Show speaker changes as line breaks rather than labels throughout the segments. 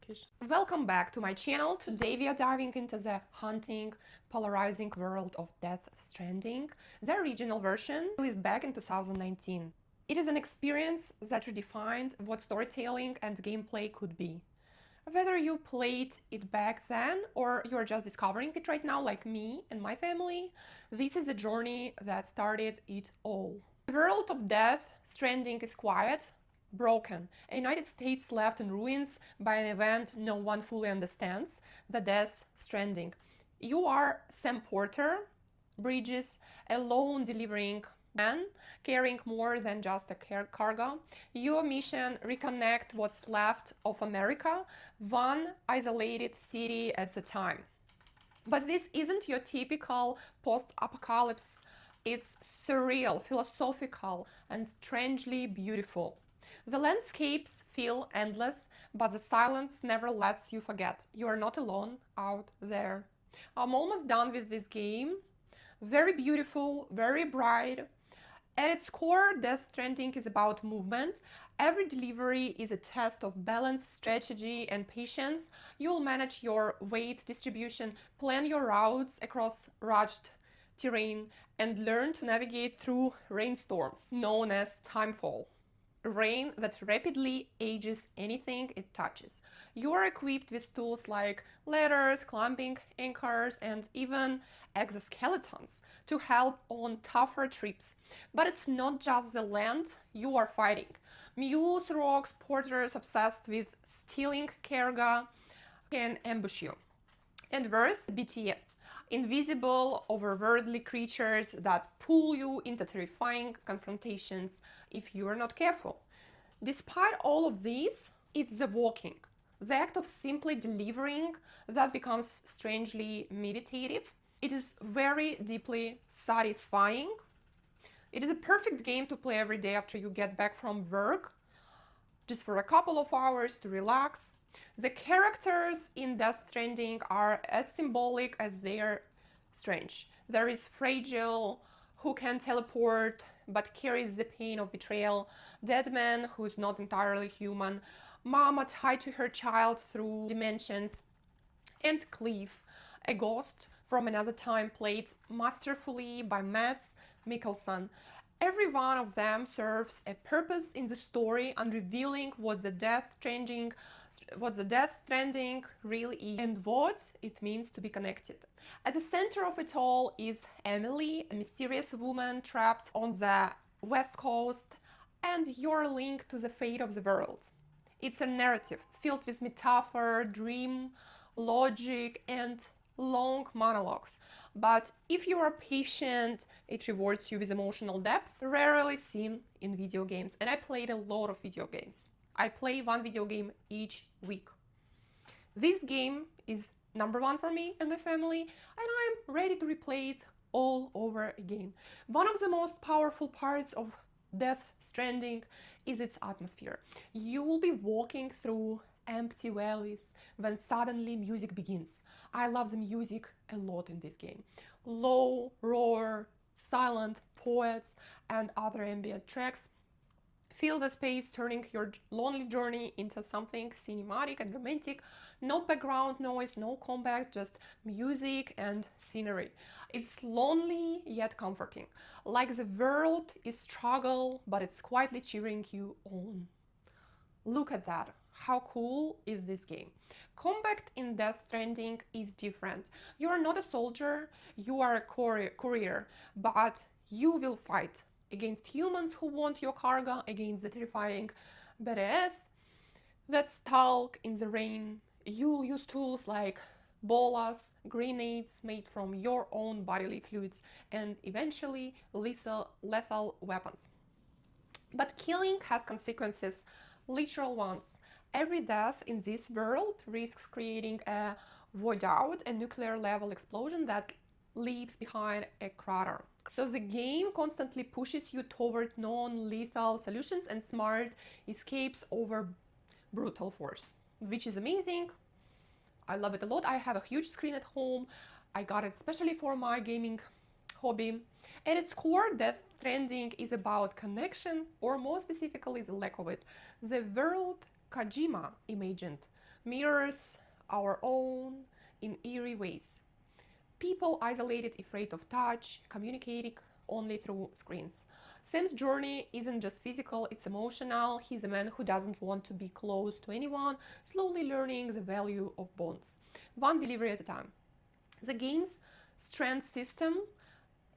Turkish. Welcome back to my channel. Today we are diving into the haunting, polarizing world of Death Stranding. The original version released back in 2019. It is an experience that redefined what storytelling and gameplay could be. Whether you played it back then or you're just discovering it right now like me and my family, this is a journey that started it all. The world of Death Stranding is quiet, broken, a United States left in ruins by an event no one fully understands, the Death Stranding. You are Sam Porter, Bridges, a lone delivering man carrying more than just a cargo. Your mission: reconnect what's left of America, one isolated city at a time. But this isn't your typical post-apocalypse. It's surreal, philosophical, and strangely beautiful. The landscapes feel endless, but the silence never lets you forget. You are not alone out there. I'm almost done with this game. Very beautiful, very bright. At its core, Death Stranding is about movement. Every delivery is a test of balance, strategy, and patience. You'll manage your weight distribution, plan your routes across rugged terrain, and learn to navigate through rainstorms, known as timefall. Rain that rapidly ages anything it touches. You are equipped with tools like ladders, climbing anchors, and even exoskeletons to help on tougher trips. But it's not just the land you are fighting. Mules, rocks, porters obsessed with stealing cargo can ambush you. And worse, BTS. Invisible, overworldly creatures that pull you into terrifying confrontations if you are not careful. Despite all of this, it's the walking, the act of simply delivering, that becomes strangely meditative. It is very deeply satisfying. It is a perfect game to play every day after you get back from work, just for a couple of hours to relax. The characters in Death Stranding are as symbolic as they are strange. There is Fragile, who can teleport but carries the pain of betrayal, Deadman, who is not entirely human, Mama tied to her child through dimensions, and Cliff, a ghost from another time played masterfully by Mads Mikkelsen. Every one of them serves a purpose in the story and revealing what the Death Stranding really is and what it means to be connected. At the center of it all is Emily, a mysterious woman trapped on the West Coast, and your link to the fate of the world. It's a narrative filled with metaphor, dream, logic, and long monologues. But if you are patient, it rewards you with emotional depth, rarely seen in video games. And I played a lot of video games. I play one video game each week. This game is number one for me and my family, and I'm ready to replay it all over again. One of the most powerful parts of Death Stranding is its atmosphere. You will be walking through empty valleys when suddenly music begins. I love the music a lot in this game. Low, roar, silent poets, and other ambient tracks fill the space, turning your lonely journey into something cinematic and romantic. No background noise, no combat, just music and scenery. It's lonely yet comforting, like the world is struggle, but it's quietly cheering you on. Look at that. How cool is this game? Combat in Death Stranding is different. You are not a soldier, you are a courier, but you will fight against humans who want your cargo, against the terrifying badass that stalk in the rain. You'll use tools like bolas, grenades made from your own bodily fluids, and eventually lethal weapons. But killing has consequences, literal ones. Every death in this world risks creating a void-out, a nuclear-level explosion that leaves behind a crater. So the game constantly pushes you toward non-lethal solutions and smart escapes over brutal force, which is amazing. I love it a lot. I have a huge screen at home. I got it especially for my gaming hobby. At its core, Death Stranding is about connection, or more specifically, the lack of it. The world Kojima imagined mirrors our own in eerie ways. People isolated, afraid of touch, communicating only through screens. Sam's journey isn't just physical, it's emotional. He's a man who doesn't want to be close to anyone, slowly learning the value of bonds, one delivery at a time. The game's strength system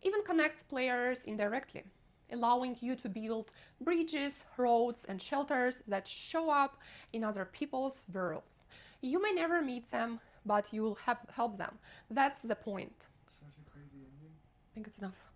even connects players indirectly, allowing you to build bridges, roads, and shelters that show up in other people's worlds. You may never meet them, but you'll help them. That's the point.
Such a crazy ending.
I think it's enough.